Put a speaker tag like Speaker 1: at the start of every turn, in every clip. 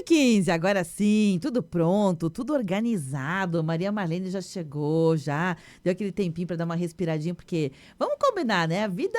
Speaker 1: 9h15, agora sim, tudo pronto, tudo organizado. Maria Marlene já chegou, já deu aquele tempinho para dar uma respiradinha, porque vamos combinar, né? A vida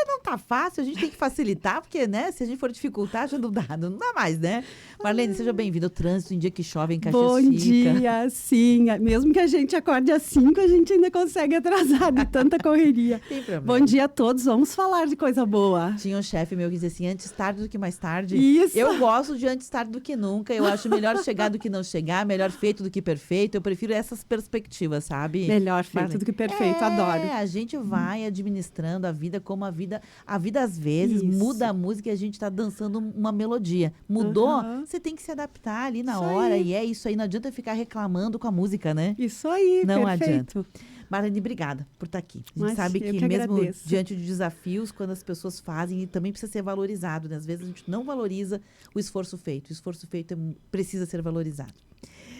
Speaker 1: não tá fácil, a gente tem que facilitar, porque, né, se a gente for dificultar, já não dá mais, né? Marlene, seja bem-vinda. O trânsito em dia que chove em Caxias
Speaker 2: Bom
Speaker 1: fica.
Speaker 2: dia, sim. Mesmo que a gente acorde às 5, a gente ainda consegue atrasar de tanta correria.
Speaker 1: Tem problema.
Speaker 2: Bom dia a todos, vamos falar de coisa boa.
Speaker 1: Tinha um chefe meu que dizia assim, antes tarde do que mais tarde.
Speaker 2: Isso.
Speaker 1: Eu gosto de antes tarde do que nunca. Eu acho melhor chegar do que não chegar, melhor feito do que perfeito. Eu prefiro essas perspectivas, sabe?
Speaker 2: Melhor feito do que perfeito, adoro.
Speaker 1: A gente vai administrando a vida como a vida às vezes
Speaker 2: Isso.
Speaker 1: muda a música e a gente tá dançando uma melodia. Mudou, você tem que se adaptar ali na hora. E é isso aí, não adianta ficar reclamando com a música, né?
Speaker 2: Isso aí,
Speaker 1: Não
Speaker 2: perfeito.
Speaker 1: adianta. Marlene, obrigada por estar aqui. A gente
Speaker 2: Mas
Speaker 1: sabe
Speaker 2: eu
Speaker 1: que
Speaker 2: que
Speaker 1: mesmo
Speaker 2: agradeço.
Speaker 1: diante de desafios, quando as pessoas fazem, e também precisa ser valorizado, né? Às vezes a gente não valoriza o esforço feito. O esforço feito precisa ser valorizado.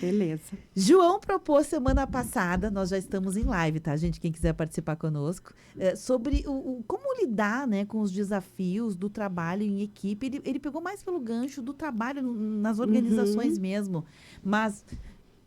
Speaker 2: Beleza.
Speaker 1: João propôs semana passada, nós já estamos em live, tá, gente? Quem quiser participar conosco, sobre como lidar, né, com os desafios do trabalho em equipe. Ele pegou mais pelo gancho do trabalho nas organizações mesmo. Mas,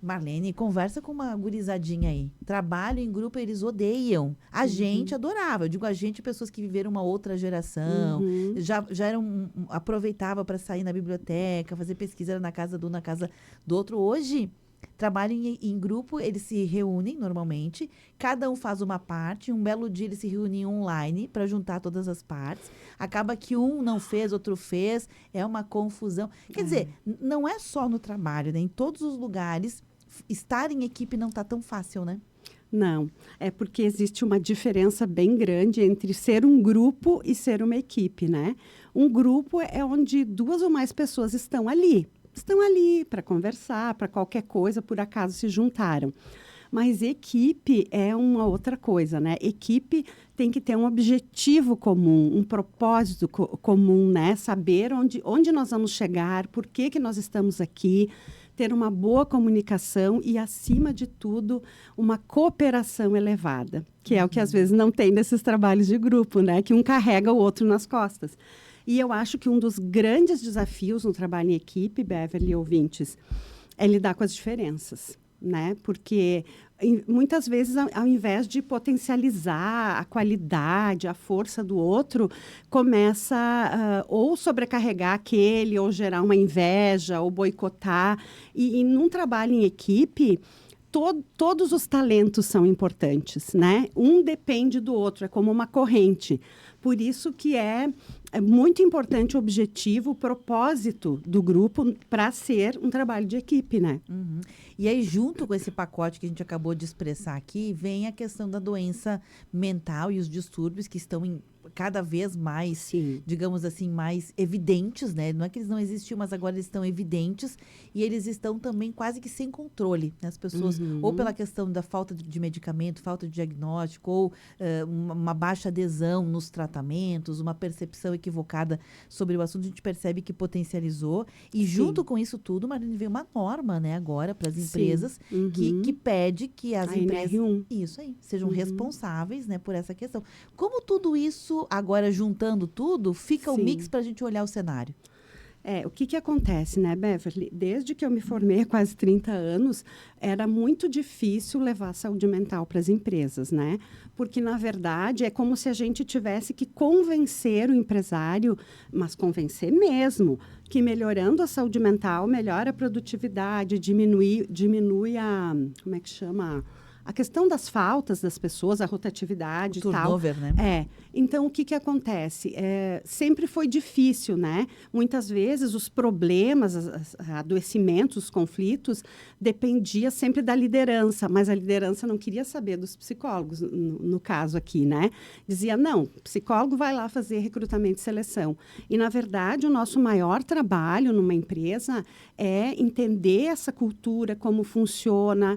Speaker 1: Marlene, conversa com uma gurizadinha aí. Trabalho em grupo, eles odeiam. A gente adorava. Eu digo a gente, pessoas que viveram uma outra geração, já eram, aproveitava para sair na biblioteca, fazer pesquisa era na casa do outro. Hoje, trabalho em grupo, eles se reúnem normalmente, cada um faz uma parte, um belo dia eles se reúnem online para juntar todas as partes. Acaba que um não fez, outro fez, é uma confusão. Quer dizer, não é só no trabalho, né? Em todos os lugares, estar em equipe não está tão fácil, né?
Speaker 2: Não, é porque existe uma diferença bem grande entre ser um grupo e ser uma equipe, né? Um grupo é onde 2 ou mais pessoas estão ali para conversar, para qualquer coisa, por acaso se juntaram. Mas equipe é uma outra coisa, né? Equipe tem que ter um objetivo comum, um propósito comum, né? Saber onde nós vamos chegar, por que nós estamos aqui, ter uma boa comunicação e, acima de tudo, uma cooperação elevada, que é o que às vezes não tem nesses trabalhos de grupo, né? Que um carrega o outro nas costas. E eu acho que um dos grandes desafios no trabalho em equipe, Beverly e ouvintes, é lidar com as diferenças, né? Porque muitas vezes, ao invés de potencializar a qualidade, a força do outro, começa ou sobrecarregar aquele, ou gerar uma inveja, ou boicotar. E num trabalho em equipe, todos os talentos são importantes, né? Um depende do outro, é como uma corrente. Por isso que é muito importante o objetivo, o propósito do grupo para ser um trabalho de equipe, né?
Speaker 1: E aí, junto com esse pacote que a gente acabou de expressar aqui, vem a questão da doença mental e os distúrbios que estão cada vez mais,
Speaker 2: Sim.
Speaker 1: digamos assim, mais evidentes, né? Não é que eles não existiam, mas agora eles estão evidentes e eles estão também quase que sem controle, né? As pessoas, ou pela questão da falta de medicamento, falta de diagnóstico, ou uma baixa adesão nos tratamentos, uma percepção equivocada sobre o assunto, a gente percebe que potencializou. E junto com isso tudo, Marlene, veio uma norma, né, agora para as empresas que pede que as
Speaker 2: A
Speaker 1: empresas
Speaker 2: NR1.
Speaker 1: isso aí, sejam responsáveis, né, por essa questão. Como tudo isso, agora juntando tudo, fica o mix para a gente olhar o cenário?
Speaker 2: O que acontece, né, Beverly? Desde que eu me formei há quase 30 anos, era muito difícil levar a saúde mental para as empresas, né? Porque, na verdade, é como se a gente tivesse que convencer o empresário, mas convencer mesmo, que melhorando a saúde mental, melhora a produtividade, diminui a, como é que chama? A questão das faltas das pessoas, a rotatividade e tal.
Speaker 1: Turnover, né?
Speaker 2: Então, o que acontece? Sempre foi difícil, né? Muitas vezes os problemas, adoecimentos, os conflitos, dependia sempre da liderança, mas a liderança não queria saber dos psicólogos, no caso aqui, né? Dizia, não, psicólogo vai lá fazer recrutamento e seleção. E, na verdade, o nosso maior trabalho numa empresa é entender essa cultura, como funciona,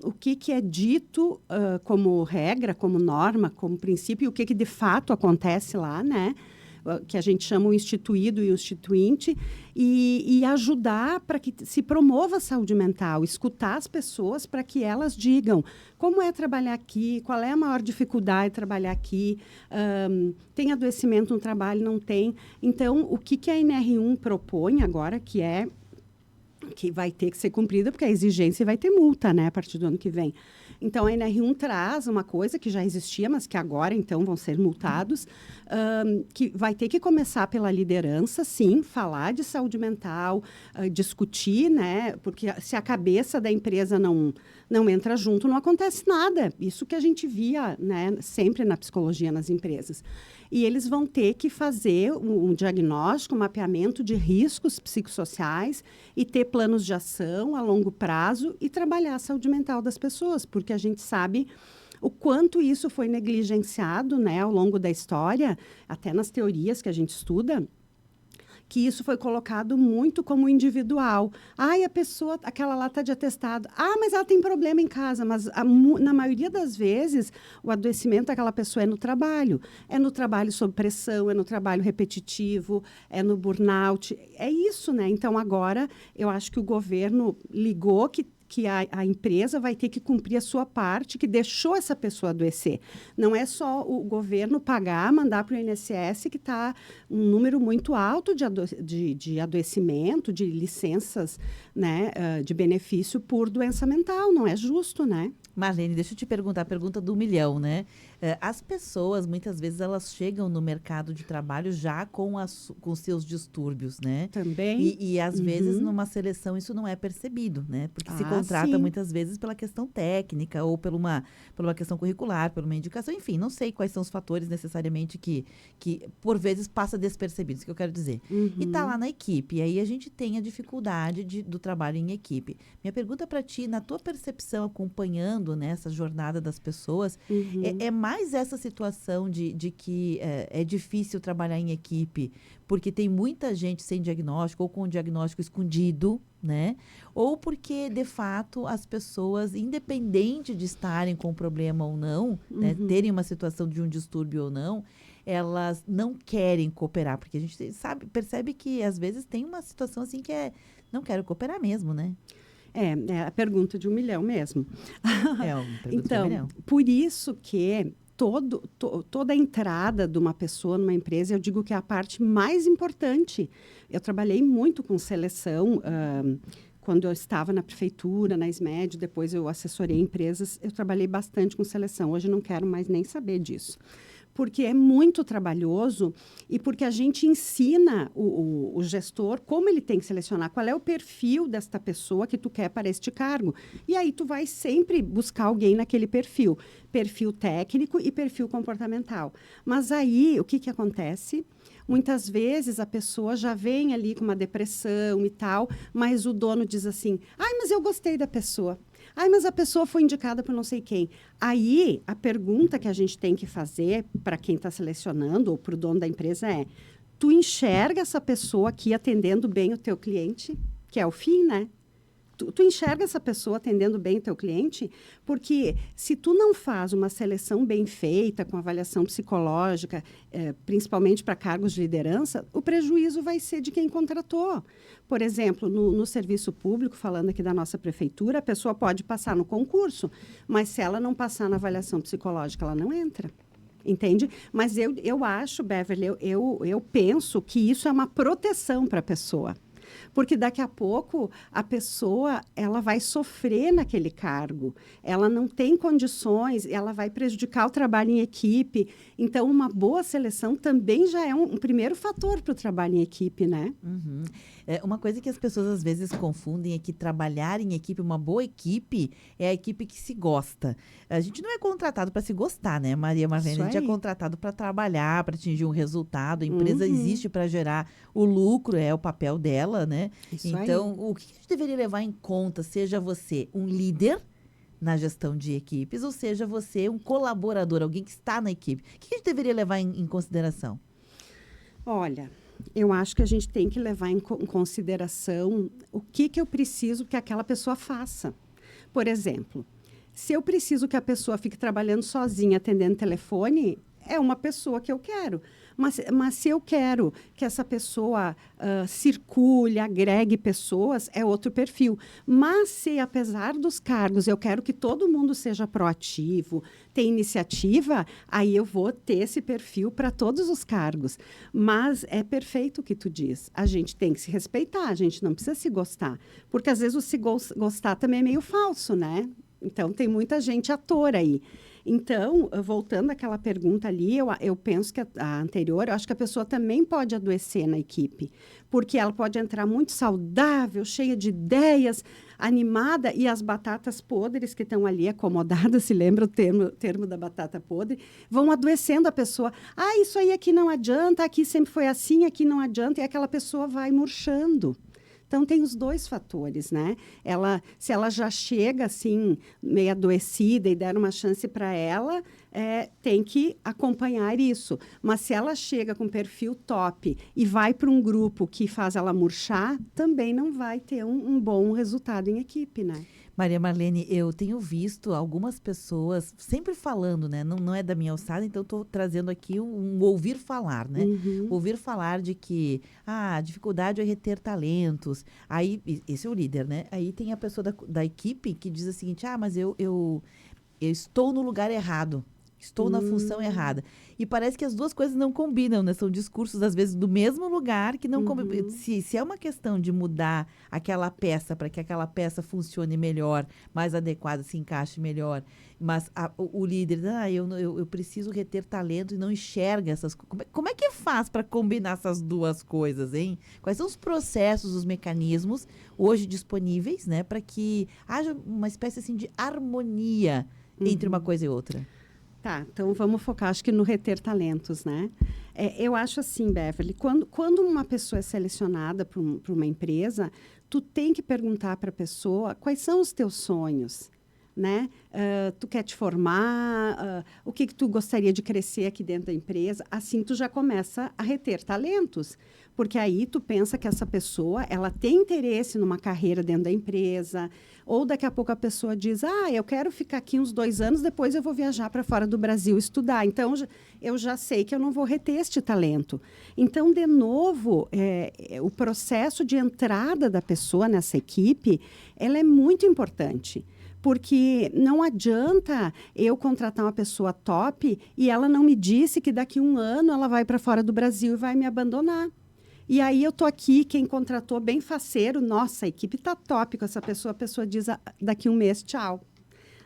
Speaker 2: o que é dito como regra, como norma, como princípio, e o que de fato acontece lá, né? Que a gente chama o instituído e o instituinte, e ajudar para que se promova a saúde mental, escutar as pessoas para que elas digam como é trabalhar aqui, qual é a maior dificuldade de trabalhar aqui, tem adoecimento no trabalho, não tem. Então, o que a NR1 propõe agora, que é que vai ter que ser cumprida, porque a exigência vai ter multa, né, a partir do ano que vem. Então, a NR1 traz uma coisa que já existia, mas que agora, então, vão ser multados, que vai ter que começar pela liderança, sim, falar de saúde mental, discutir, né, porque se a cabeça da empresa não entra junto, não acontece nada. Isso que a gente via, né, sempre na psicologia nas empresas. E eles vão ter que fazer um diagnóstico, um mapeamento de riscos psicossociais e ter planos de ação a longo prazo e trabalhar a saúde mental das pessoas, porque a gente sabe o quanto isso foi negligenciado, né, ao longo da história, até nas teorias que a gente estuda, que isso foi colocado muito como individual. Ai, a pessoa, aquela lá está de atestado. Ah, mas ela tem problema em casa. Mas na maioria das vezes, o adoecimento daquela pessoa é no trabalho. É no trabalho sob pressão, é no trabalho repetitivo, é no burnout. É isso, né? Então, agora, eu acho que o governo ligou que a empresa vai ter que cumprir a sua parte, que deixou essa pessoa adoecer. Não é só o governo pagar, mandar para o INSS, que está um número muito alto de adoecimento, de licenças, né, de benefício por doença mental. Não é justo, né?
Speaker 1: Marlene, deixa eu te perguntar a pergunta do milhão, né? As pessoas, muitas vezes, elas chegam no mercado de trabalho já com seus distúrbios, né?
Speaker 2: Também.
Speaker 1: E às vezes, numa seleção, isso não é percebido, né? Porque se contrata,
Speaker 2: sim,
Speaker 1: muitas vezes, pela questão técnica ou por uma questão curricular, por uma indicação. Enfim, não sei quais são os fatores, necessariamente, que por vezes, passa despercebido, isso que eu quero dizer. E está lá na equipe. E aí, a gente tem a dificuldade do trabalho em equipe. Minha pergunta para ti, na tua percepção, acompanhando nessa jornada das pessoas, é mais essa situação de que é difícil trabalhar em equipe porque tem muita gente sem diagnóstico ou com o diagnóstico escondido, né? Ou porque, de fato, as pessoas, independente de estarem com problema ou não, né, terem uma situação de um distúrbio ou não, elas não querem cooperar, porque a gente percebe que às vezes tem uma situação assim que não quero cooperar mesmo, né?
Speaker 2: É a pergunta de 1 milhão mesmo.
Speaker 1: É uma pergunta de 1
Speaker 2: Então,
Speaker 1: milhão.
Speaker 2: por isso que toda a entrada de uma pessoa numa empresa, eu digo que é a parte mais importante. Eu trabalhei muito com seleção, quando eu estava na prefeitura, na SMED, depois eu assessorei empresas, eu trabalhei bastante com seleção. Hoje não quero mais nem saber disso. Porque é muito trabalhoso e porque a gente ensina o gestor como ele tem que selecionar, qual é o perfil desta pessoa que tu quer para este cargo. E aí tu vai sempre buscar alguém naquele perfil técnico e perfil comportamental. Mas aí, o que acontece? Muitas vezes a pessoa já vem ali com uma depressão e tal, mas o dono diz assim, ai, mas eu gostei da pessoa. Ai, mas a pessoa foi indicada por não sei quem. Aí, a pergunta que a gente tem que fazer para quem está selecionando ou para o dono da empresa é, tu enxerga essa pessoa aqui atendendo bem o teu cliente? Que é o fim, né? Tu enxerga essa pessoa atendendo bem o teu cliente? Porque se tu não faz uma seleção bem feita, com avaliação psicológica, principalmente para cargos de liderança, o prejuízo vai ser de quem contratou. Por exemplo, no serviço público, falando aqui da nossa prefeitura, a pessoa pode passar no concurso, mas se ela não passar na avaliação psicológica, ela não entra. Entende? Mas eu acho, Beverly, eu penso que isso é uma proteção para a pessoa. Porque daqui a pouco a pessoa ela vai sofrer naquele cargo, ela não tem condições, ela vai prejudicar o trabalho em equipe. Então, uma boa seleção também já é um primeiro fator para o trabalho em equipe, né?
Speaker 1: Uma coisa que as pessoas às vezes confundem é que trabalhar em equipe, uma boa equipe, é a equipe que se gosta. A gente não é contratado para se gostar, né, Maria Marlene? A gente é contratado para trabalhar, para atingir um resultado. A empresa existe para gerar o lucro, é o papel dela, né? Então, o que a gente deveria levar em conta, seja você um líder na gestão de equipes, ou seja você um colaborador, alguém que está na equipe? O que a gente deveria levar em consideração?
Speaker 2: Olha, eu acho que a gente tem que levar em consideração o que eu preciso que aquela pessoa faça. Por exemplo, se eu preciso que a pessoa fique trabalhando sozinha, atendendo telefone, é uma pessoa que eu quero. Mas se eu quero que essa pessoa circule, agregue pessoas, é outro perfil. Mas se, apesar dos cargos, eu quero que todo mundo seja proativo, tenha iniciativa, aí eu vou ter esse perfil para todos os cargos. Mas é perfeito o que tu diz. A gente tem que se respeitar, a gente não precisa se gostar. Porque, às vezes, o se gostar também é meio falso, né? Então, tem muita gente ator aí. Então, voltando àquela pergunta ali, eu penso que a anterior, eu acho que a pessoa também pode adoecer na equipe, porque ela pode entrar muito saudável, cheia de ideias, animada, e as batatas podres que estão ali acomodadas, se lembra o termo da batata podre, vão adoecendo a pessoa. Ah, isso aí aqui não adianta, aqui sempre foi assim, aqui não adianta, e aquela pessoa vai murchando. Então, tem os dois fatores, né? Se ela já chega, assim, meio adoecida e der uma chance para ela, tem que acompanhar isso. Mas se ela chega com perfil top e vai para um grupo que faz ela murchar, também não vai ter um bom resultado em equipe, né?
Speaker 1: Maria Marlene, eu tenho visto algumas pessoas sempre falando, né? Não é da minha alçada, então estou trazendo aqui um ouvir falar, né?
Speaker 2: Uhum.
Speaker 1: Ouvir falar de que a dificuldade é reter talentos. Aí, esse é o líder, né? Aí tem a pessoa da equipe que diz o seguinte, mas eu estou no lugar errado. Estou na função errada. E parece que as duas coisas não combinam, né? São discursos, às vezes, do mesmo lugar que não combinam. Se é uma questão de mudar aquela peça para que aquela peça funcione melhor, mais adequada, se encaixe melhor, mas o líder, eu preciso reter talento e não enxerga essas coisas. Como é que faz para combinar essas duas coisas, hein? Quais são os processos, os mecanismos hoje disponíveis, né? Para que haja uma espécie assim, de harmonia entre uma coisa e outra.
Speaker 2: Tá, então vamos focar, acho que no reter talentos, né? Eu acho assim, Beverly, quando uma pessoa é selecionada para uma empresa, tu tem que perguntar para a pessoa quais são os teus sonhos, né? Tu quer te formar? O que tu gostaria de crescer aqui dentro da empresa? Assim, tu já começa a reter talentos. Porque aí tu pensa que essa pessoa, ela tem interesse numa carreira dentro da empresa, ou daqui a pouco a pessoa diz, eu quero ficar aqui uns 2 anos, depois eu vou viajar para fora do Brasil estudar. Então, eu já sei que eu não vou reter este talento. Então, de novo, o processo de entrada da pessoa nessa equipe, ela é muito importante. Porque não adianta eu contratar uma pessoa top e ela não me disse que daqui a 1 ano ela vai para fora do Brasil e vai me abandonar. E aí eu tô aqui, quem contratou bem faceiro, nossa, a equipe tá top com essa pessoa, a pessoa diz daqui a 1 mês, tchau.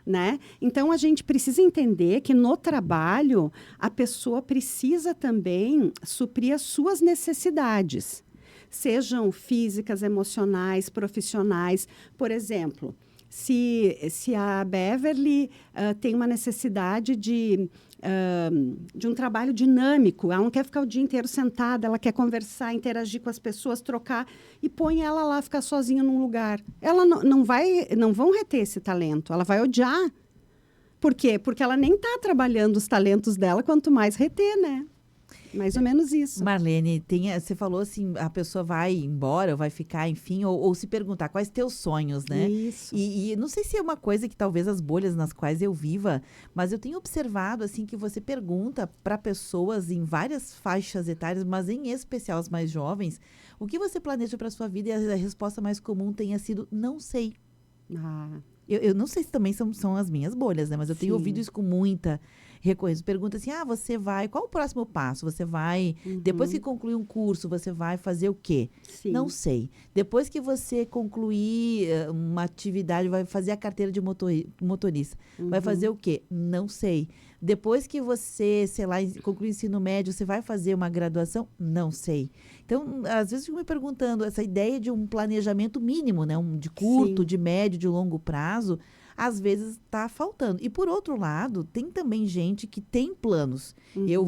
Speaker 2: Né? Então, a gente precisa entender que no trabalho, a pessoa precisa também suprir as suas necessidades, sejam físicas, emocionais, profissionais. Por exemplo, se a Beverly tem uma necessidade de um trabalho dinâmico, ela não quer ficar o dia inteiro sentada, ela quer conversar, interagir com as pessoas, trocar, e põe ela lá ficar sozinha num lugar. Ela não vão reter esse talento, ela vai odiar. Por quê? Porque ela nem está trabalhando os talentos dela, quanto mais reter, né? Mais ou menos isso.
Speaker 1: Marlene, você falou assim, a pessoa vai embora, ou vai ficar, enfim, ou se perguntar quais teus sonhos, né?
Speaker 2: Isso.
Speaker 1: E não sei se é uma coisa que talvez as bolhas nas quais eu viva, mas eu tenho observado, assim, que você pergunta para pessoas em várias faixas etárias, mas em especial as mais jovens, o que você planeja para sua vida, e a resposta mais comum tenha sido, não sei. Eu não sei se também são as minhas bolhas, né? Mas eu tenho ouvido isso com muita recorrência. Pergunta assim, você vai... Qual o próximo passo? Você vai... Depois que concluir um curso, você vai fazer o quê?
Speaker 2: Sim.
Speaker 1: Não sei. Depois que você concluir uma atividade, vai fazer a carteira de motorista. Vai fazer o quê? Não sei. Depois que você, sei lá, concluir o ensino médio, você vai fazer uma graduação? Não sei. Então, às vezes eu fico me perguntando, essa ideia de um planejamento mínimo, né? De curto,
Speaker 2: Sim.
Speaker 1: de médio, de longo prazo, às vezes está faltando. E, por outro lado, tem também gente que tem planos. Eu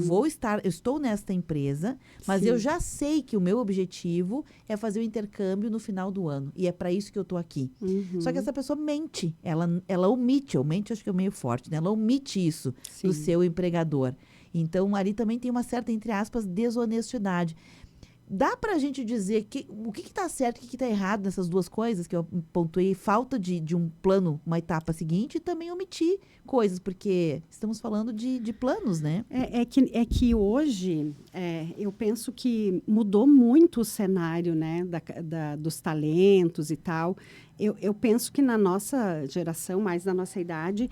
Speaker 1: estou nesta empresa, mas
Speaker 2: Sim.
Speaker 1: eu já sei que o meu objetivo é fazer o intercâmbio no final do ano. E é para isso que eu estou aqui. Só que essa pessoa mente. Ela omite, acho que é meio forte, né? Ela omite isso
Speaker 2: Sim.
Speaker 1: do seu empregador. Então, ali também tem uma certa, entre aspas, desonestidade. dá pra gente dizer o que está certo e o que está errado nessas duas coisas que eu pontuei? Falta de um plano, uma etapa seguinte, e também omitir coisas, porque estamos falando de planos, né?
Speaker 2: É que hoje, eu penso que mudou muito o cenário, né, dos talentos e tal. Eu penso que na nossa geração, mais da nossa idade,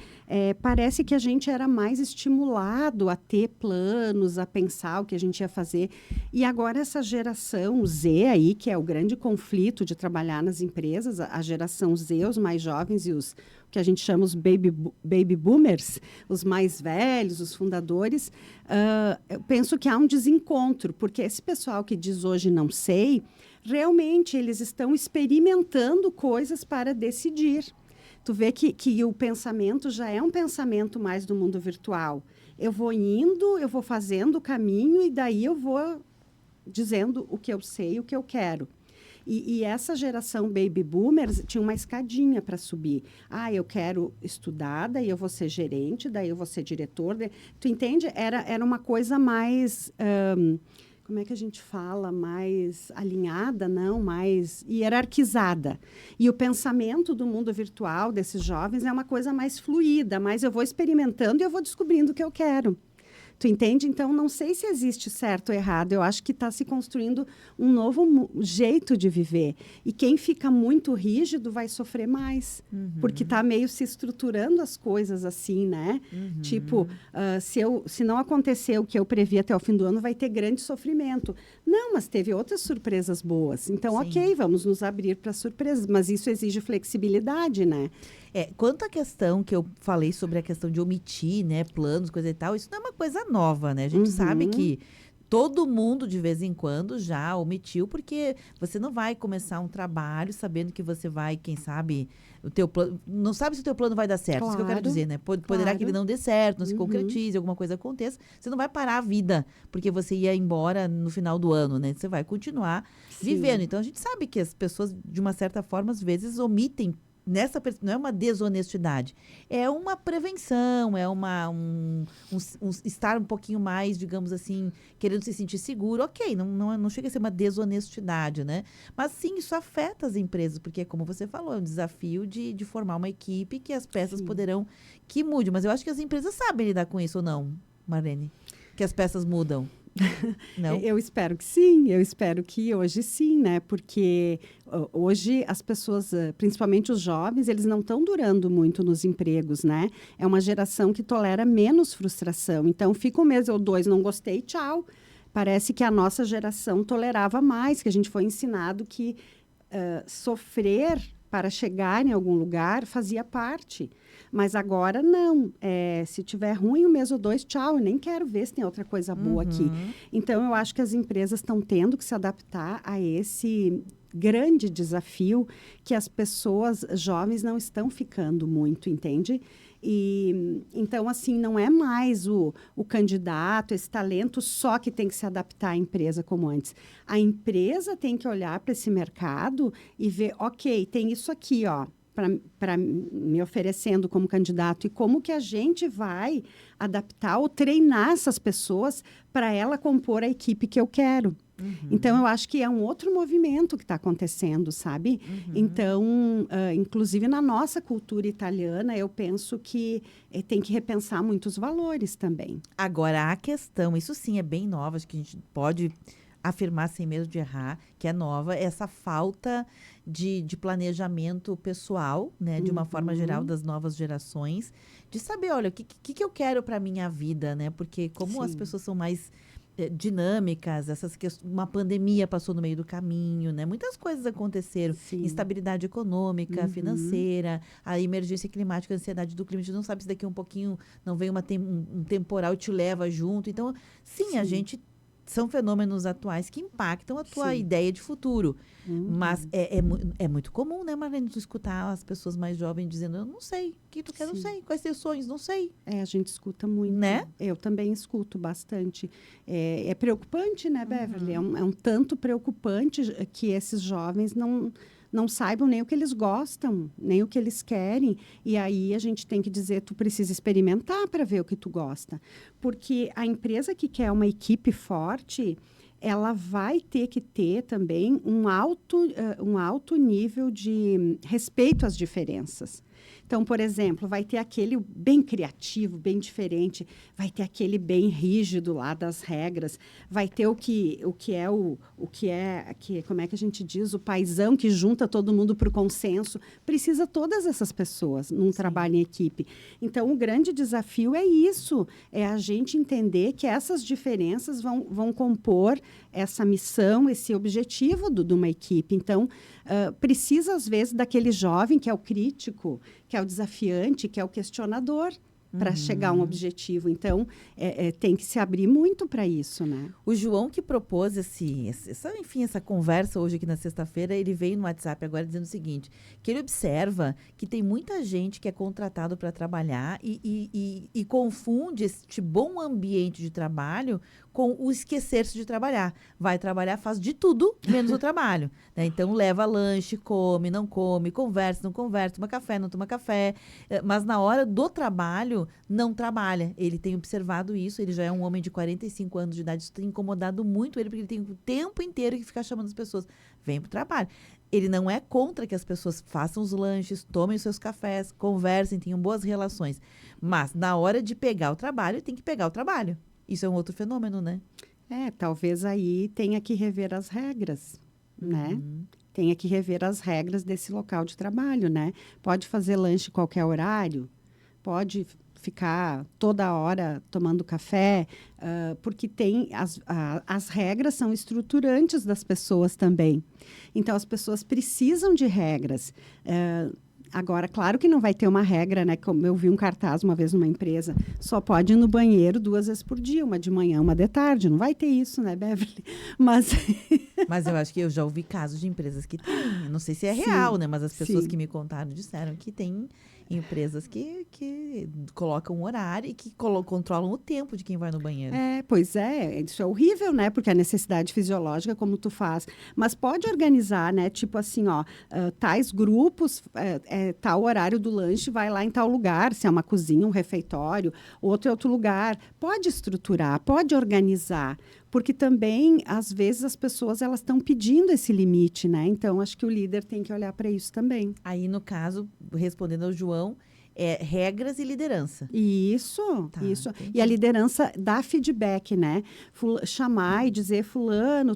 Speaker 2: parece que a gente era mais estimulado a ter planos, a pensar o que a gente ia fazer. E agora essa geração Z aí, que é o grande conflito de trabalhar nas empresas, a geração Z, os mais jovens e os que a gente chama os baby boomers, os mais velhos, os fundadores, eu penso que há um desencontro, porque esse pessoal que diz hoje não sei, realmente eles estão experimentando coisas para decidir. Tu vê que o pensamento já é um pensamento mais do mundo virtual. Eu vou indo, eu vou fazendo o caminho e daí eu vou dizendo o que eu sei, o que eu quero. E essa geração baby boomers tinha uma escadinha para subir. Eu quero estudar, daí eu vou ser gerente, daí eu vou ser diretor. Tu entende? Era uma coisa mais... como é que a gente fala? Mais alinhada, não? Mais hierarquizada. E o pensamento do mundo virtual desses jovens é uma coisa mais fluida, mas eu vou experimentando e eu vou descobrindo o que eu quero. Tu entende? Então, não sei se existe certo ou errado. Eu acho que está se construindo um novo jeito de viver. E quem fica muito rígido vai sofrer mais. Porque está meio se estruturando as coisas assim, né? Tipo, se não acontecer o que eu previ até o fim do ano, vai ter grande sofrimento. Não, mas teve outras surpresas boas. Então,
Speaker 1: Sim.
Speaker 2: ok, vamos nos abrir para surpresas. Mas isso exige flexibilidade, né?
Speaker 1: Quanto à questão que eu falei sobre a questão de omitir, né, planos, coisa e tal, isso não é uma coisa nova, né? A gente sabe que todo mundo, de vez em quando, já omitiu, porque você não vai começar um trabalho sabendo que você vai, quem sabe, o teu plano... Não sabe se o teu plano vai dar certo, isso que eu quero dizer, né? Poderá que ele não dê certo, não se concretize, alguma coisa aconteça. Você não vai parar a vida porque você ia embora no final do ano, né? Você vai continuar vivendo. Então, a gente sabe que as pessoas, de uma certa forma, às vezes omitem. Não é uma desonestidade, é uma prevenção, é estar um pouquinho mais, digamos assim, querendo se sentir seguro. Ok, não chega a ser uma desonestidade, né? Mas sim, isso afeta as empresas, porque, como você falou, é um desafio de formar uma equipe que as peças poderão que mude. Mas eu acho que as empresas sabem lidar com isso ou não, Marlene? Que as peças mudam. Não?
Speaker 2: Eu espero que sim, eu espero que hoje sim, né? Porque hoje as pessoas, principalmente os jovens, eles não estão durando muito nos empregos, né? É uma geração que tolera menos frustração. Então, fica um mês ou dois, não gostei, tchau. Parece que a nossa geração tolerava mais, que a gente foi ensinado que sofrer para chegar em algum lugar fazia parte. Mas agora não. Se tiver ruim um mês ou dois, tchau. Eu nem quero ver se tem outra coisa boa aqui. Então, eu acho que as empresas estão tendo que se adaptar a esse grande desafio que as pessoas jovens não estão ficando muito, entende? E, então, assim, não é mais o candidato, esse talento só que tem que se adaptar à empresa como antes. A empresa tem que olhar para esse mercado e ver, ok, tem isso aqui, ó, para me oferecendo como candidato, e como que a gente vai adaptar ou treinar essas pessoas para ela compor a equipe que eu quero. Então, eu acho que é um outro movimento que está acontecendo, sabe? Então, inclusive na nossa cultura italiana, eu penso que tem que repensar muitos valores também.
Speaker 1: Agora, a questão, isso sim é bem nova, acho que a gente pode afirmar sem medo de errar, que é nova, essa falta de planejamento pessoal, né, de uma forma geral das novas gerações, de saber, olha, o que eu quero para a minha vida, né? Porque como as pessoas são mais dinâmicas, uma pandemia passou no meio do caminho, né? Muitas coisas aconteceram, instabilidade econômica, financeira, a emergência climática, a ansiedade do clima, a gente não sabe se daqui a um pouquinho não vem um temporal e te leva junto. Então, sim. A gente são fenômenos atuais que impactam a tua ideia de futuro. Mas é muito comum, né, Marlene, tu escutar as pessoas mais jovens dizendo, eu não sei, o que tu quer, não sei, quais teus sonhos, não sei.
Speaker 2: A gente escuta muito.
Speaker 1: Né?
Speaker 2: Eu também escuto bastante. É preocupante, né, Beverly? É um tanto preocupante que esses jovens não saibam nem o que eles gostam, nem o que eles querem. E aí a gente tem que dizer, tu precisa experimentar para ver o que tu gosta. Porque a empresa que quer uma equipe forte, ela vai ter que ter também um alto nível de respeito às diferenças. Então, por exemplo, vai ter aquele bem criativo, bem diferente, vai ter aquele bem rígido lá das regras, vai ter como é que a gente diz, o paizão que junta todo mundo para o consenso. Precisa todas essas pessoas num trabalho em equipe. Então, o grande desafio é isso, é a gente entender que essas diferenças vão compor essa missão, esse objetivo de uma equipe. Então, precisa, às vezes, daquele jovem que é o crítico, que é o desafiante, que é o questionador, para chegar a um objetivo. Então, tem que se abrir muito para isso, né?
Speaker 1: O João que propôs essa conversa hoje aqui na sexta-feira, ele veio no WhatsApp agora dizendo o seguinte, que ele observa que tem muita gente que é contratado para trabalhar e confunde este bom ambiente de trabalho com o esquecer-se de trabalhar. Vai trabalhar, faz de tudo, menos o trabalho. Né? Então, leva lanche, come, não come, conversa, não conversa, toma café, não toma café. Mas na hora do trabalho, não trabalha. Ele tem observado isso, ele já é um homem de 45 anos de idade, isso tem incomodado muito ele, porque ele tem o tempo inteiro que ficar chamando as pessoas. Vem pro trabalho. Ele não é contra que as pessoas façam os lanches, tomem os seus cafés, conversem, tenham boas relações. Mas, na hora de pegar o trabalho, tem que pegar o trabalho. Isso é um outro fenômeno, né?
Speaker 2: Talvez aí tenha que rever as regras, né? Tenha que rever as regras desse local de trabalho, né? Pode fazer lanche em qualquer horário, pode ficar toda hora tomando café, porque as regras são estruturantes das pessoas também. Então, as pessoas precisam de regras. Agora, claro que não vai ter uma regra, né? Como eu vi um cartaz uma vez numa empresa, só pode ir no banheiro 2 vezes por dia, uma de manhã, uma de tarde. Não vai ter isso, né, Beverly? Mas
Speaker 1: eu acho que eu já ouvi casos de empresas que têm. Não sei se é real, né? Mas as pessoas que me contaram disseram que tem empresas que colocam um horário e que controlam o tempo de quem vai no banheiro.
Speaker 2: Pois é. Isso é horrível, né? Porque a necessidade fisiológica, como tu faz. Mas pode organizar, né? Tipo assim, tais grupos, tal horário do lanche, vai lá em tal lugar, se é uma cozinha, um refeitório, outro é outro lugar. Pode estruturar, pode organizar. Porque também, às vezes, as pessoas elas estão pedindo esse limite, né? Então, acho que o líder tem que olhar para isso também.
Speaker 1: Aí, no caso, respondendo ao João, regras e liderança.
Speaker 2: Isso.
Speaker 1: Entendi.
Speaker 2: E a liderança dá feedback, né? Chamar e dizer, fulano,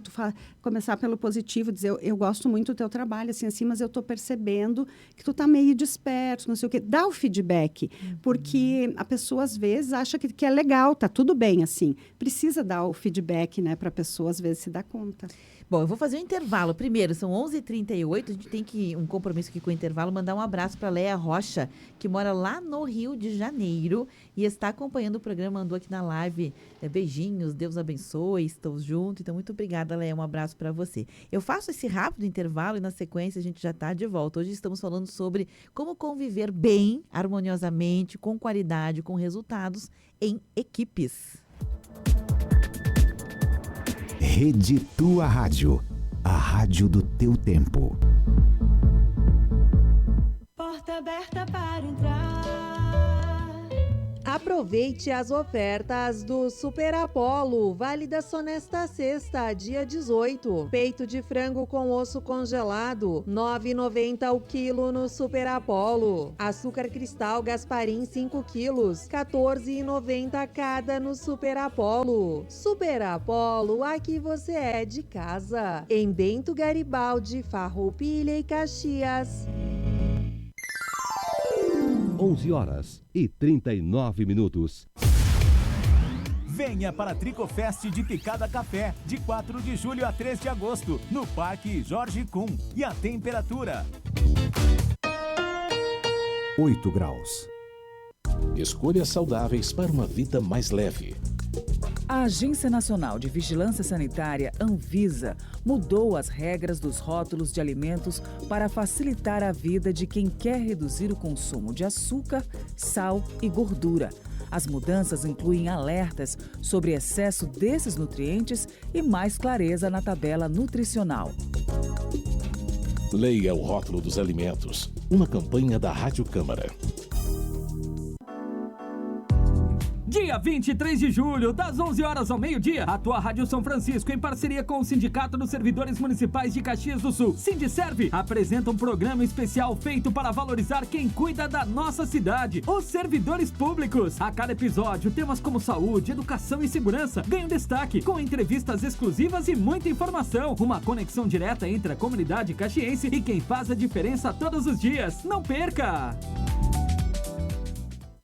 Speaker 2: começar pelo positivo, dizer, eu gosto muito do teu trabalho, assim, mas eu estou percebendo que tu está meio disperso, não sei o quê. Dá o feedback, porque a pessoa, às vezes, acha que é legal, tá tudo bem, assim. Precisa dar o feedback, né, para a pessoa, às vezes, se dar conta.
Speaker 1: Bom, eu vou fazer um intervalo. Primeiro, são 11h38, a gente tem um compromisso aqui com o intervalo, mandar um abraço para Leia Rocha, que mora lá no Rio de Janeiro e está acompanhando o programa, andou aqui na live. Beijinhos, Deus abençoe, estou junto. Então, muito obrigada, Leia, um abraço para você. Eu faço esse rápido intervalo e na sequência a gente já está de volta. Hoje estamos falando sobre como conviver bem, harmoniosamente, com qualidade, com resultados em equipes.
Speaker 3: Rede Tua Rádio, a rádio do teu tempo.
Speaker 4: Porta aberta para entrar.
Speaker 5: Aproveite as ofertas do Super Apollo, válidas só nesta sexta, dia 18. Peito de frango com osso congelado, R$ 9,90 o quilo no Super Apollo. Açúcar cristal Gasparim 5 quilos, R$ 14,90 cada no Super Apollo. Super Apollo, aqui você é de casa. Em Bento Garibaldi, Farroupilha e Caxias.
Speaker 6: 11h39.
Speaker 7: Venha para a Tricofest de Picada Café, de 4 de julho a 3 de agosto, no Parque Jorge Kuhn. E a temperatura?
Speaker 3: 8 graus.
Speaker 6: Escolhas saudáveis para uma vida mais leve.
Speaker 8: A Agência Nacional de Vigilância Sanitária, Anvisa, mudou as regras dos rótulos de alimentos para facilitar a vida de quem quer reduzir o consumo de açúcar, sal e gordura. As mudanças incluem alertas sobre excesso desses nutrientes e mais clareza na tabela nutricional.
Speaker 6: Leia o rótulo dos alimentos. Uma campanha da Rádio Câmara.
Speaker 9: Dia dia 23 de julho, das 11 horas ao meio-dia, a tua Rádio São Francisco, em parceria com o Sindicato dos Servidores Municipais de Caxias do Sul, Sindiserve, apresenta um programa especial feito para valorizar quem cuida da nossa cidade, os servidores públicos. A cada episódio, temas como saúde, educação e segurança ganham destaque, com entrevistas exclusivas e muita informação. Uma conexão direta entre a comunidade caxiense e quem faz a diferença todos os dias. Não perca!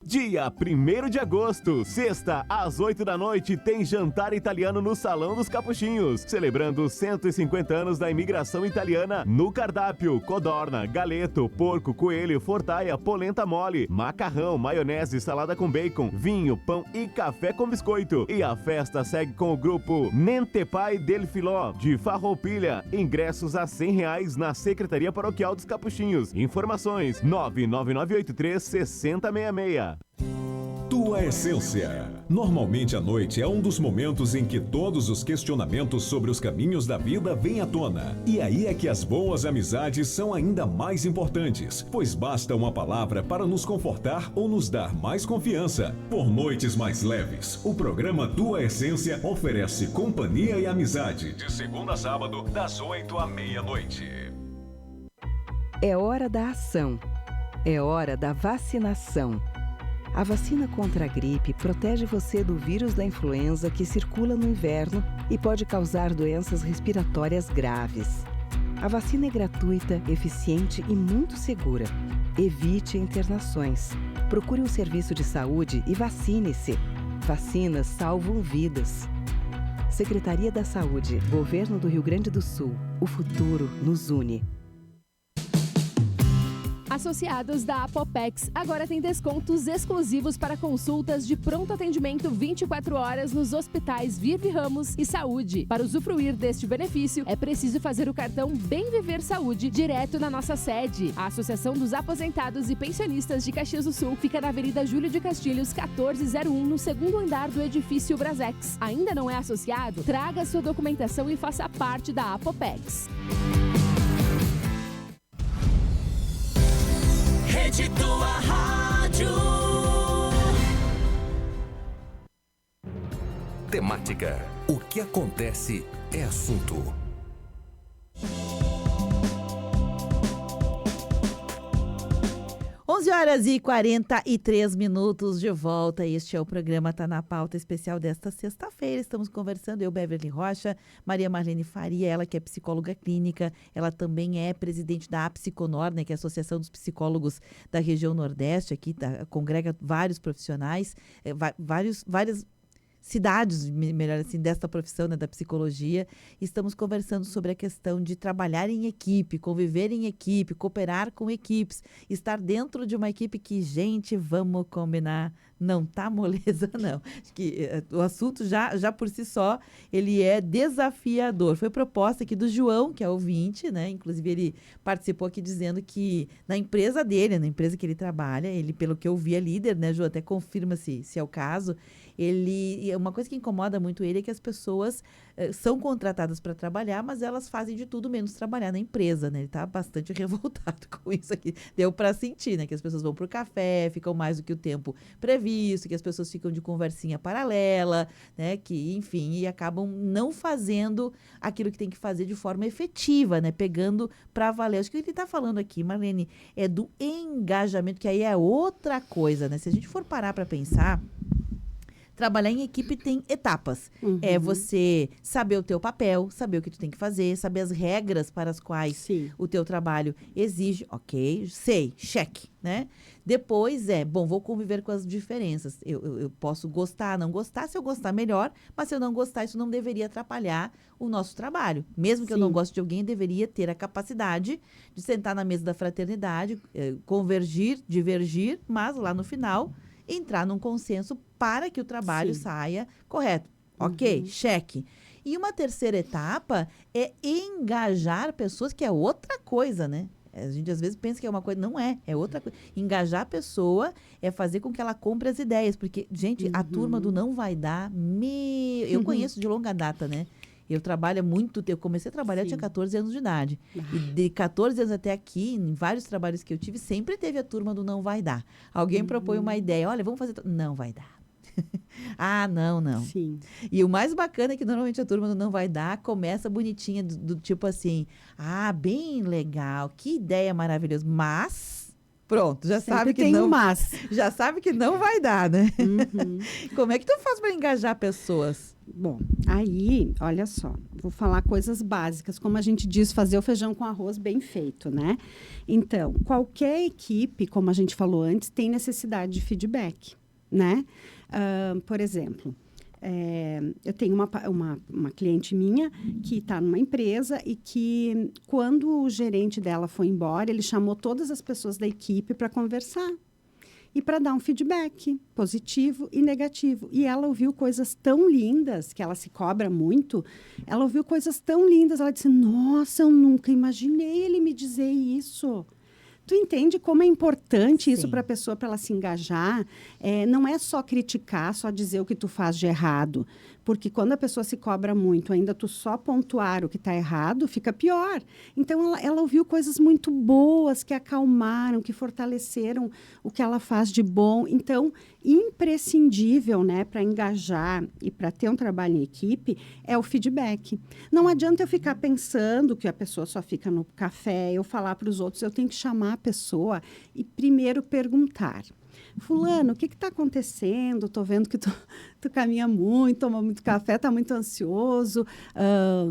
Speaker 10: Dia 1º de agosto, sexta, às 8 da noite, tem jantar italiano no Salão dos Capuchinhos, celebrando os 150 anos da imigração italiana. No cardápio, codorna, galeto, porco, coelho, fortaia, polenta mole, macarrão, maionese, salada com bacon, vinho, pão e café com biscoito. E a festa segue com o grupo Nente Pai del Filó, de Farroupilha. Ingressos a R$100 na Secretaria Paroquial dos Capuchinhos. Informações 99983-6066.
Speaker 11: Tua Essência. Normalmente a noite é um dos momentos em que todos os questionamentos sobre os caminhos da vida vêm à tona. E aí é que as boas amizades são ainda mais importantes, pois basta uma palavra para nos confortar ou nos dar mais confiança. Por noites mais leves, o programa Tua Essência oferece companhia e amizade, de segunda a sábado, das 8 à meia-noite.
Speaker 12: É hora da ação. É hora da vacinação. A vacina contra a gripe protege você do vírus da influenza que circula no inverno e pode causar doenças respiratórias graves. A vacina é gratuita, eficiente e muito segura. Evite internações. Procure um serviço de saúde e vacine-se. Vacinas salvam vidas. Secretaria da Saúde, Governo do Rio Grande do Sul. O futuro nos une.
Speaker 13: Associados da Apopex agora tem descontos exclusivos para consultas de pronto atendimento 24 horas nos hospitais Virve Ramos e Saúde. Para usufruir deste benefício, é preciso fazer o cartão Bem Viver Saúde direto na nossa sede. A Associação dos Aposentados e Pensionistas de Caxias do Sul fica na Avenida Júlio de Castilhos, 1401, no segundo andar do edifício Brasex. Ainda não é associado? Traga sua documentação e faça parte da Apopex.
Speaker 14: Rede Tua Rádio. Temática. O que acontece é assunto.
Speaker 1: 11h43 de volta. Este é o programa Tá na Pauta especial desta sexta-feira. Estamos conversando, eu, Beverly Rocha, Maria Marlene Faria, ela que é psicóloga clínica, ela também é presidente da Apsiconor, né, que é a Associação dos Psicólogos da região Nordeste, aqui congrega vários profissionais, várias cidades, melhor assim, desta profissão, né, da psicologia. Estamos conversando sobre a questão de trabalhar em equipe, conviver em equipe, cooperar com equipes, estar dentro de uma equipe que, gente, vamos combinar, não tá moleza, não. Acho que o assunto já por si só, ele é desafiador. Foi proposta aqui do João, que é ouvinte, né? Inclusive ele participou aqui dizendo que na empresa dele, na empresa que ele trabalha, ele, pelo que eu vi, é líder, né, João? Até confirma se é o caso. Uma coisa que incomoda muito ele é que as pessoas são contratadas para trabalhar, mas elas fazem de tudo menos trabalhar na empresa, né? Ele está bastante revoltado com isso aqui. Deu para sentir, né? Que as pessoas vão para o café, ficam mais do que o tempo previsto, que as pessoas ficam de conversinha paralela, né? Que, enfim, e acabam não fazendo aquilo que tem que fazer de forma efetiva, né? Pegando para valer. Acho que o que ele está falando aqui, Marlene, é do engajamento, que aí é outra coisa, né? Se a gente for parar para pensar, trabalhar em equipe tem etapas. Uhum. É você saber o teu papel, saber o que tu tem que fazer, saber as regras para as quais o teu trabalho exige. Ok, sei, cheque, né? Depois vou conviver com as diferenças. Eu posso gostar, não gostar. Se eu gostar, melhor. Mas se eu não gostar, isso não deveria atrapalhar o nosso trabalho. Mesmo que eu não goste de alguém, eu deveria ter a capacidade de sentar na mesa da fraternidade, convergir, divergir, mas lá no final entrar num consenso para que o trabalho saia correto. Ok, cheque. E uma terceira etapa é engajar pessoas, que é outra coisa, né? A gente às vezes pensa que é uma coisa, não é outra coisa. Engajar a pessoa é fazer com que ela compre as ideias, porque, gente, a turma do Não Vai Dar, eu conheço de longa data, né? Eu trabalho há muito tempo. Eu comecei a trabalhar, eu tinha 14 anos de idade. E de 14 anos até aqui, em vários trabalhos que eu tive, sempre teve a turma do Não Vai Dar. Alguém propõe uma ideia, olha, vamos fazer... Não vai dar. Ah, não.
Speaker 2: Sim.
Speaker 1: E o mais bacana é que normalmente a turma do Não Vai Dar começa bonitinha, do tipo assim, bem legal, que ideia maravilhosa, mas... Pronto, já
Speaker 2: Sempre
Speaker 1: sabe que
Speaker 2: tem
Speaker 1: não...
Speaker 2: um mas.
Speaker 1: Já sabe que não vai dar, né?
Speaker 2: Uhum.
Speaker 1: Como é que tu faz para engajar pessoas?
Speaker 2: Bom, aí, olha só, vou falar coisas básicas, como a gente diz, fazer o feijão com arroz bem feito, né? Então, qualquer equipe, como a gente falou antes, tem necessidade de feedback, né? Por exemplo, eu tenho uma cliente minha que está numa empresa e que, quando o gerente dela foi embora, ele chamou todas as pessoas da equipe para conversar e para dar um feedback positivo e negativo. E ela ouviu coisas tão lindas, que ela se cobra muito, ela ouviu coisas tão lindas, ela disse, nossa, eu nunca imaginei ele me dizer isso. Tu entende como é importante isso para a pessoa, para ela se engajar? Não é só criticar, só dizer o que tu faz de errado. Porque quando a pessoa se cobra muito, ainda tu só pontuar o que está errado, fica pior. Então, ela ouviu coisas muito boas, que acalmaram, que fortaleceram o que ela faz de bom. Então, imprescindível, né, para engajar e para ter um trabalho em equipe, é o feedback. Não adianta eu ficar pensando que a pessoa só fica no café, eu falar para os outros, eu tenho que chamar a pessoa e primeiro perguntar. Fulano, o que está acontecendo? Estou vendo que tu caminha muito, toma muito café, está muito ansioso,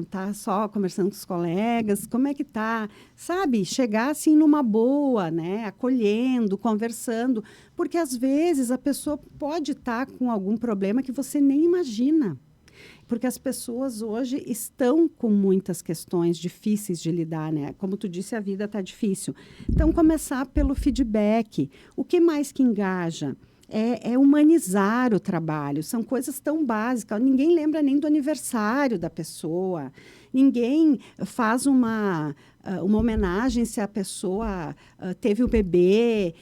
Speaker 2: está só conversando com os colegas, como é que está? Sabe, chegar assim numa boa, né? Acolhendo, conversando, porque às vezes a pessoa pode estar com algum problema que você nem imagina. Porque as pessoas hoje estão com muitas questões difíceis de lidar, né? Como tu disse, a vida está difícil. Então, começar pelo feedback. O que mais que engaja? É humanizar o trabalho. São coisas tão básicas. Ninguém lembra nem do aniversário da pessoa. Ninguém faz uma homenagem se a pessoa teve o bebê,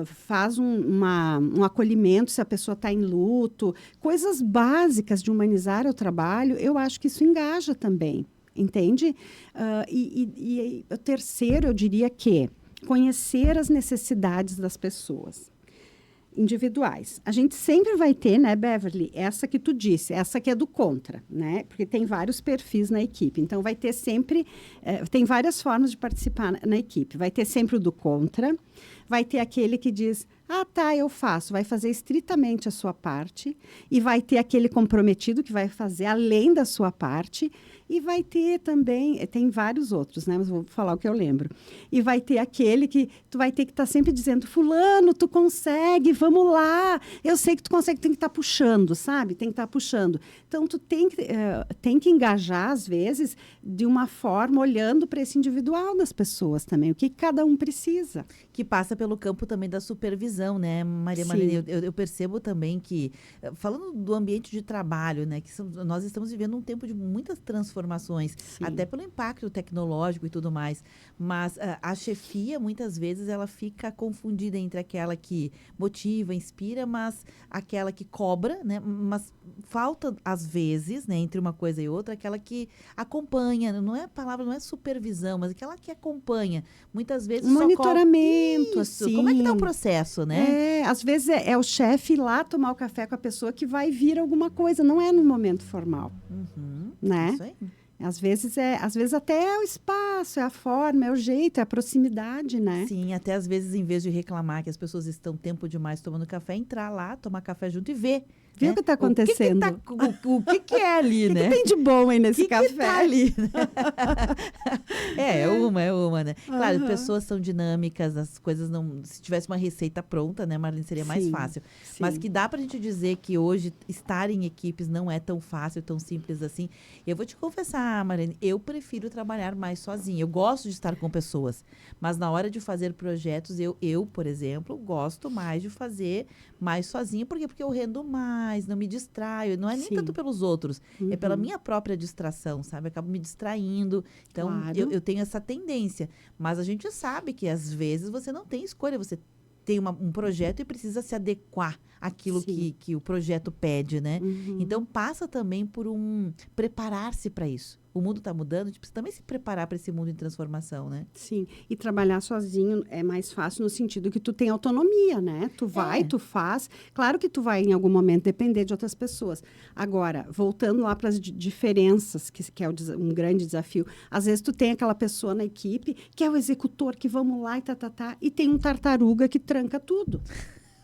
Speaker 2: faz um acolhimento se a pessoa está em luto. Coisas básicas de humanizar o trabalho, eu acho que isso engaja também, entende? E o terceiro, eu diria que conhecer as necessidades das pessoas individuais. A gente sempre vai ter, né, Beverly, essa que tu disse, essa que é do contra, né? Porque tem vários perfis na equipe. Então, vai ter sempre... tem várias formas de participar na equipe. Vai ter sempre o do contra, vai ter aquele que diz, tá, eu faço, vai fazer estritamente a sua parte, e vai ter aquele comprometido que vai fazer além da sua parte, e vai ter também, tem vários outros, né? Mas vou falar o que eu lembro. E vai ter aquele que tu vai ter que estar sempre dizendo, fulano, tu consegue, vamos lá. Eu sei que tu consegue, tem que estar puxando, sabe? Tem que estar puxando. Então, tu tem que engajar, às vezes, de uma forma, olhando para esse individual das pessoas também. O que cada um precisa.
Speaker 1: Que passa pelo campo também da supervisão, né, Maria Marlene? Eu percebo também que, falando do ambiente de trabalho, né, que nós estamos vivendo um tempo de muitas transformações, até pelo impacto tecnológico e tudo mais, mas a chefia, muitas vezes, ela fica confundida entre aquela que motiva, inspira, mas aquela que cobra, né, mas falta, às vezes, né, entre uma coisa e outra, aquela que acompanha, não é a palavra, não é supervisão, mas aquela que acompanha, muitas vezes
Speaker 2: monitoramento,
Speaker 1: isso.
Speaker 2: Assim.
Speaker 1: Como é que tá o processo, né?
Speaker 2: Às vezes é o chefe ir lá tomar o café com a pessoa que vai vir alguma coisa, não é no momento formal, né?
Speaker 1: Isso aí.
Speaker 2: Às vezes até é o espaço, é a forma, é o jeito, é a proximidade, né?
Speaker 1: Sim, até às vezes, em vez de reclamar que as pessoas estão tempo demais tomando café, entrar lá, tomar café junto e ver.
Speaker 2: Viu o que está acontecendo?
Speaker 1: O que é ali, né?
Speaker 2: O que tem de bom aí nesse café?
Speaker 1: Que tá ali, né? É uma, né? Claro, pessoas são dinâmicas, as coisas não... Se tivesse uma receita pronta, né, Marlene, seria mais fácil. Sim. Mas que dá pra gente dizer que hoje estar em equipes não é tão fácil, tão simples assim. Eu vou te confessar, Marlene, eu prefiro trabalhar mais sozinha. Eu gosto de estar com pessoas, mas na hora de fazer projetos, eu, por exemplo, gosto mais de fazer mais sozinha. Por quê? Porque eu rendo mais, não me distraio. Não é nem tanto pelos outros, é pela minha própria distração, sabe? Eu acabo me distraindo. Então, eu tenho essa tendência. Mas a gente sabe que, às vezes, você não tem escolha. Você tem um projeto e precisa se adequar àquilo que o projeto pede, né? Então, passa também por preparar-se para isso. o mundo está mudando, a gente precisa também se preparar para esse mundo em transformação, né?
Speaker 2: Sim, e trabalhar sozinho é mais fácil no sentido que tu tem autonomia, né? Tu vai, tu faz. Claro que tu vai, em algum momento, depender de outras pessoas. Agora, voltando lá para as diferenças, que é um grande desafio. Às vezes, tu tem aquela pessoa na equipe que é o executor, que vamos lá e tem um tartaruga que tranca tudo.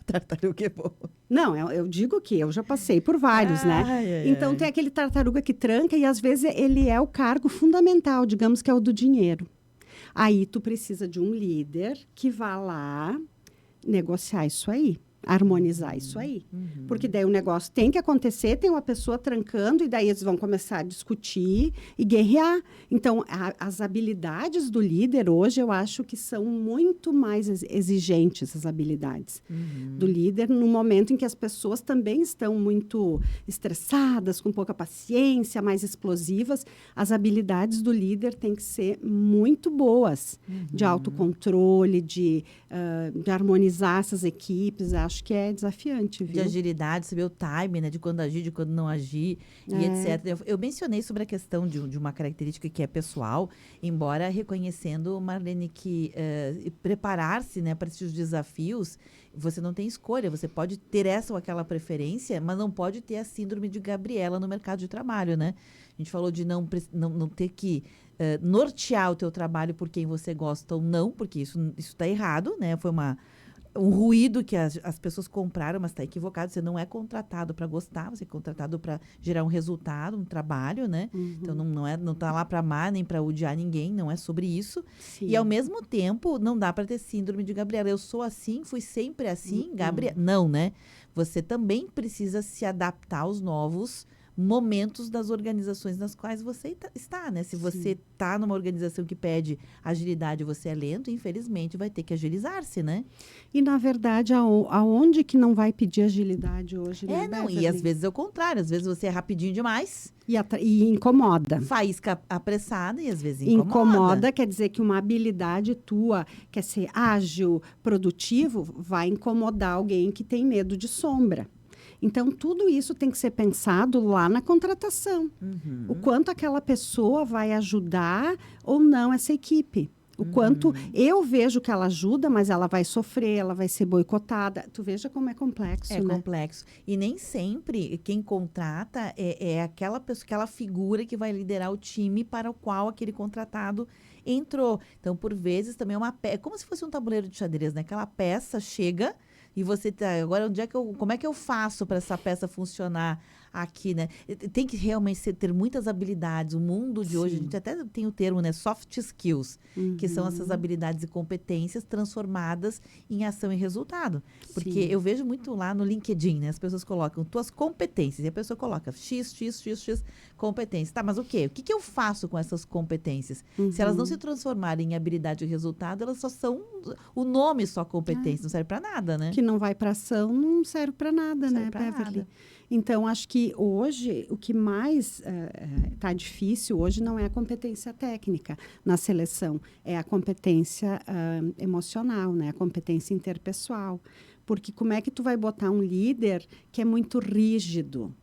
Speaker 1: Tartaruga é bom.
Speaker 2: Não, eu digo que eu já passei por vários, né? Então, tem aquele tartaruga que tranca e, às vezes, ele é o cargo fundamental, digamos que é o do dinheiro. Aí, tu precisa de um líder que vá lá negociar isso aí, harmonizar isso aí. Porque daí o negócio tem que acontecer, tem uma pessoa trancando e daí eles vão começar a discutir e guerrear. Então, as habilidades do líder hoje, eu acho que são muito mais exigentes, as habilidades do líder, no momento em que as pessoas também estão muito estressadas, com pouca paciência, mais explosivas. As habilidades do líder têm que ser muito boas, de autocontrole, de harmonizar essas equipes. Acho que é desafiante, viu?
Speaker 1: De agilidade, saber o time, né? De quando agir, de quando não agir, e etc. Eu mencionei sobre a questão de uma característica que é pessoal, embora reconhecendo, Marlene, que preparar-se, né, para esses desafios, você não tem escolha. Você pode ter essa ou aquela preferência, mas não pode ter a síndrome de Gabriela no mercado de trabalho, né? A gente falou de não ter que nortear o teu trabalho por quem você gosta ou não, porque isso está errado, né? Foi um ruído que as pessoas compraram, mas está equivocado. Você não é contratado para gostar, você é contratado para gerar um resultado, um trabalho, né? Então, não está lá para amar nem para odiar ninguém, não é sobre isso.
Speaker 2: Sim.
Speaker 1: E, ao mesmo tempo, não dá para ter síndrome de Gabriela. Eu sou assim, fui sempre assim, Gabriela. Não, né? Você também precisa se adaptar aos novos momentos das organizações nas quais você está, né? Se você está numa organização que pede agilidade e você é lento, infelizmente vai ter que agilizar-se, né?
Speaker 2: E, na verdade, aonde que não vai pedir agilidade hoje, né,
Speaker 1: Beverly? E às vezes é o contrário. Às vezes você é rapidinho demais.
Speaker 2: E incomoda.
Speaker 1: Faísca apressada e às vezes
Speaker 2: incomoda. Quer dizer que uma habilidade tua, quer ser ágil, produtivo, vai incomodar alguém que tem medo de sombra. Então, tudo isso tem que ser pensado lá na contratação. O quanto aquela pessoa vai ajudar ou não essa equipe. O quanto eu vejo que ela ajuda, mas ela vai sofrer, ela vai ser boicotada. Tu veja como é complexo, né?
Speaker 1: É complexo. E nem sempre quem contrata é aquela pessoa, aquela figura que vai liderar o time para o qual aquele contratado entrou. Então, por vezes, também é como se fosse um tabuleiro de xadrez, né? Aquela peça chega e você tá, agora como é que eu faço para essa peça funcionar aqui, né? Tem que realmente ter muitas habilidades. O mundo de hoje, a gente até tem o termo, né? Soft skills, que são essas habilidades e competências transformadas em ação e resultado. Porque eu vejo muito lá no LinkedIn, né? As pessoas colocam tuas competências e a pessoa coloca X competências. Tá, mas o quê? O que eu faço com essas competências? Se elas não se transformarem em habilidade e resultado, elas só são o nome só competência, não serve para nada, né?
Speaker 2: Que não vai para ação, não serve para nada, né, Beverly? Então, acho que hoje, o que mais está difícil hoje não é a competência técnica na seleção, é a competência emocional, né? A competência interpessoal. Porque como é que tu vai botar um líder que é muito rígido,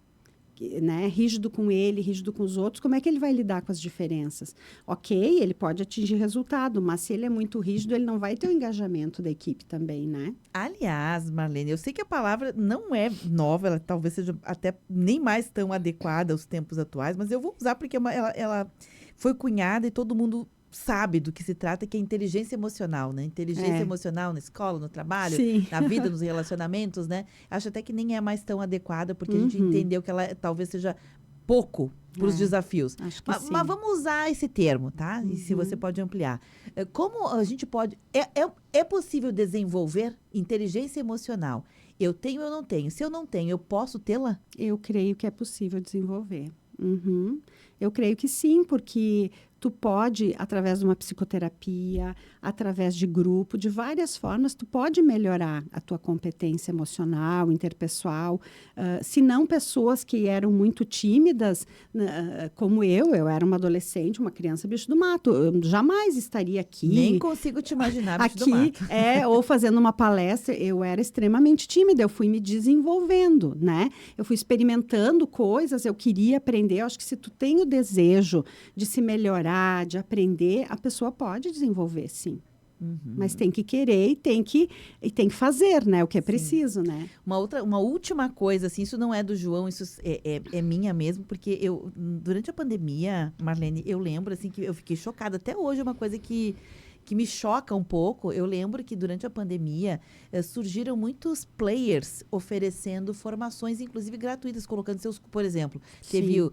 Speaker 2: né? Rígido com ele, rígido com os outros, como é que ele vai lidar com as diferenças? Ok, ele pode atingir resultado, mas se ele é muito rígido, ele não vai ter o engajamento da equipe também, né?
Speaker 1: Aliás, Marlene, eu sei que a palavra não é nova, ela talvez seja até nem mais tão adequada aos tempos atuais, mas eu vou usar porque ela foi cunhada e todo mundo sabe do que se trata, que é inteligência emocional, né? Inteligência emocional na escola, no trabalho, na vida, nos relacionamentos, né? Acho até que nem é mais tão adequada, porque a gente entendeu que ela talvez seja pouco para os desafios. Mas vamos usar esse termo, tá? E se você pode ampliar. Como a gente pode... É possível desenvolver inteligência emocional? Eu tenho ou eu não tenho? Se eu não tenho, eu posso tê-la?
Speaker 2: Eu creio que é possível desenvolver. Eu creio que sim, porque tu pode, através de uma psicoterapia, através de grupo, de várias formas, tu pode melhorar a tua competência emocional, interpessoal. Se não pessoas que eram muito tímidas, como eu era uma adolescente, uma criança bicho do mato, eu jamais estaria aqui.
Speaker 1: Nem consigo te imaginar bicho do
Speaker 2: aqui,
Speaker 1: mato.
Speaker 2: Ou fazendo uma palestra, eu era extremamente tímida, eu fui me desenvolvendo, né? Eu fui experimentando coisas, eu queria aprender. Eu acho que se tu tem o desejo de se melhorar, de aprender, a pessoa pode desenvolver, sim. Mas tem que querer e tem que fazer, né? O que é preciso, né?
Speaker 1: Uma última coisa, assim, isso não é do João, isso é minha mesmo, porque durante a pandemia, Marlene, eu lembro, assim, que eu fiquei chocada. Até hoje é uma coisa que me choca um pouco. Eu lembro que durante a pandemia surgiram muitos players oferecendo formações, inclusive gratuitas, colocando seus... Por exemplo, teve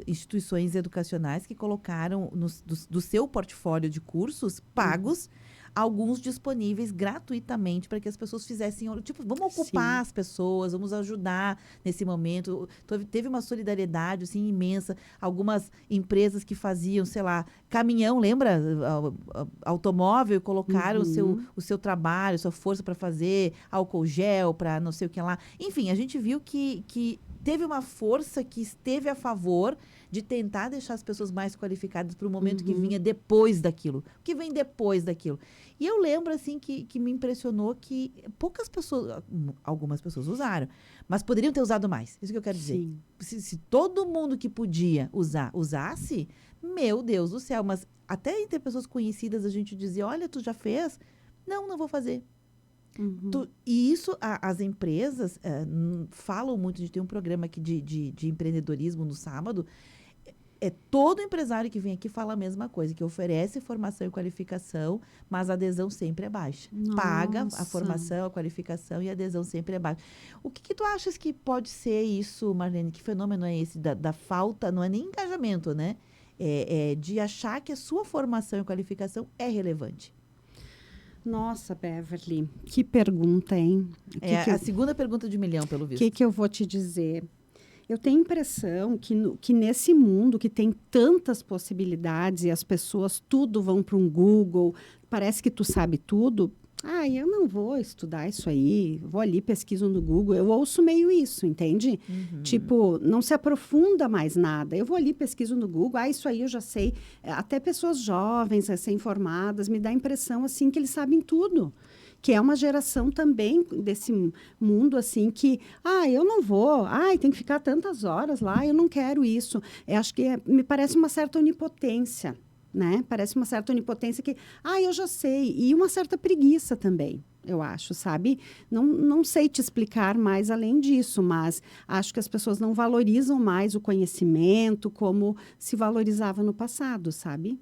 Speaker 1: instituições educacionais que colocaram do seu portfólio de cursos pagos, alguns disponíveis gratuitamente para que as pessoas fizessem... Tipo, vamos ocupar as pessoas, vamos ajudar nesse momento. Teve uma solidariedade, assim, imensa. Algumas empresas que faziam, sei lá, caminhão, lembra? Automóvel, colocaram o seu trabalho, sua força para fazer álcool gel, para não sei o que lá. Enfim, a gente viu que teve uma força que esteve a favor de tentar deixar as pessoas mais qualificadas para o momento que vinha depois daquilo. O que vem depois daquilo? E eu lembro, assim, que me impressionou que poucas pessoas, algumas pessoas usaram, mas poderiam ter usado mais. Isso que eu quero dizer. Se todo mundo que podia usasse, meu Deus do céu. Mas até entre pessoas conhecidas a gente dizia, olha, tu já fez? Não vou fazer. E isso, as empresas falam muito. A gente tem um programa aqui de empreendedorismo no sábado. Todo empresário que vem aqui fala a mesma coisa, que oferece formação e qualificação, mas a adesão sempre é baixa. Paga a formação, a qualificação e a adesão sempre é baixa. O que tu achas que pode ser isso, Marlene? Que fenômeno é esse da falta, não é nem engajamento, né? De achar que a sua formação e qualificação é relevante.
Speaker 2: Nossa, Beverly, que pergunta, hein?
Speaker 1: A segunda pergunta de 1 milhão, pelo visto.
Speaker 2: O que eu vou te dizer? Eu tenho a impressão que nesse mundo que tem tantas possibilidades e as pessoas tudo vão para um Google, parece que tu sabe tudo. Eu não vou estudar isso aí, vou ali, pesquiso no Google. Eu ouço meio isso, entende? Tipo, não se aprofunda mais nada. Eu vou ali, pesquiso no Google, isso aí eu já sei. Até pessoas jovens, recém-formadas, me dá a impressão, assim, que eles sabem tudo. Que é uma geração também desse mundo, assim, que, eu não vou, tem que ficar tantas horas lá, eu não quero isso. Eu acho que me parece uma certa onipotência, né? Parece uma certa onipotência que, eu já sei. E uma certa preguiça também, eu acho, sabe? Não sei te explicar mais além disso, mas acho que as pessoas não valorizam mais o conhecimento como se valorizava no passado, sabe?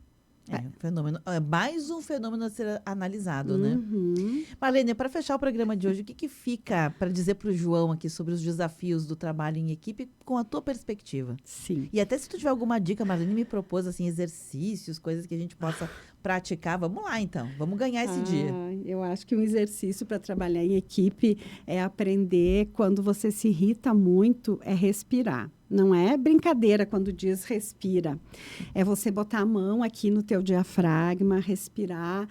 Speaker 1: Fenômeno. Mais um fenômeno a ser analisado, né? Marlene, para fechar o programa de hoje, o que fica para dizer para o João aqui sobre os desafios do trabalho em equipe com a tua perspectiva?
Speaker 2: Sim.
Speaker 1: E até se tu tiver alguma dica, Marlene me propôs, assim, exercícios, coisas que a gente possa praticar. Vamos lá, então. Vamos ganhar esse dia.
Speaker 2: Eu acho que um exercício para trabalhar em equipe é aprender, quando você se irrita muito, é respirar. Não é brincadeira quando diz respira. É você botar a mão aqui no teu diafragma, respirar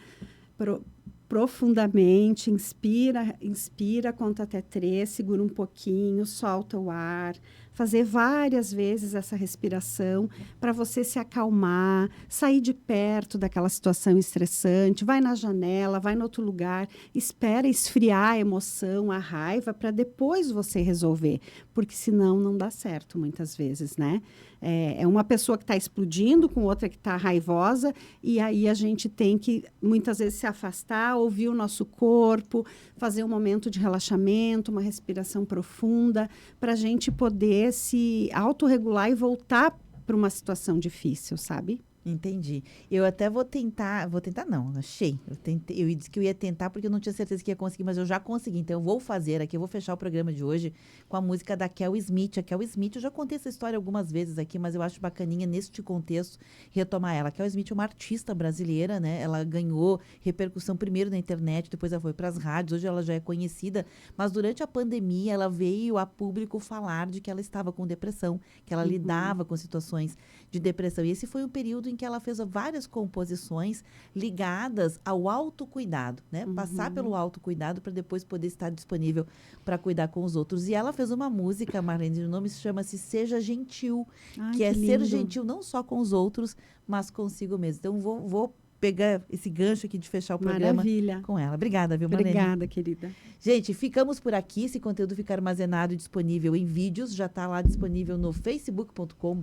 Speaker 2: profundamente, inspira, conta até 3, segura um pouquinho, solta o ar. Fazer várias vezes essa respiração para você se acalmar, sair de perto daquela situação estressante, vai na janela, vai em outro lugar, espera esfriar a emoção, a raiva, para depois você resolver, porque senão não dá certo muitas vezes, né? É uma pessoa que está explodindo com outra que está raivosa, e aí a gente tem que, muitas vezes, se afastar, ouvir o nosso corpo, fazer um momento de relaxamento, uma respiração profunda, para a gente poder se autorregular e voltar para uma situação difícil, sabe?
Speaker 1: Entendi. Eu até vou tentar não, achei. Eu disse que eu ia tentar porque eu não tinha certeza que ia conseguir, mas eu já consegui. Então eu vou fazer aqui, eu vou fechar o programa de hoje com a música da Kel Smith. A Kel Smith, eu já contei essa história algumas vezes aqui, mas eu acho bacaninha neste contexto retomar ela. A Kel Smith é uma artista brasileira, né? Ela ganhou repercussão primeiro na internet, depois ela foi para as rádios, hoje ela já é conhecida, mas durante a pandemia ela veio a público falar de que ela estava com depressão, que ela lidava com situações de depressão. E esse foi um período em que ela fez várias composições ligadas ao autocuidado, né? Passar pelo autocuidado para depois poder estar disponível para cuidar com os outros. E ela fez uma música, Marlene, o nome chama-se Seja Gentil, que é ser gentil não só com os outros, mas consigo mesmo. Então, vou pegar esse gancho aqui de fechar o programa com ela. Obrigada, viu, Marlene?
Speaker 2: Obrigada, querida.
Speaker 1: Gente, ficamos por aqui. Esse conteúdo fica armazenado e disponível em vídeos. Já está lá disponível no facebook.com.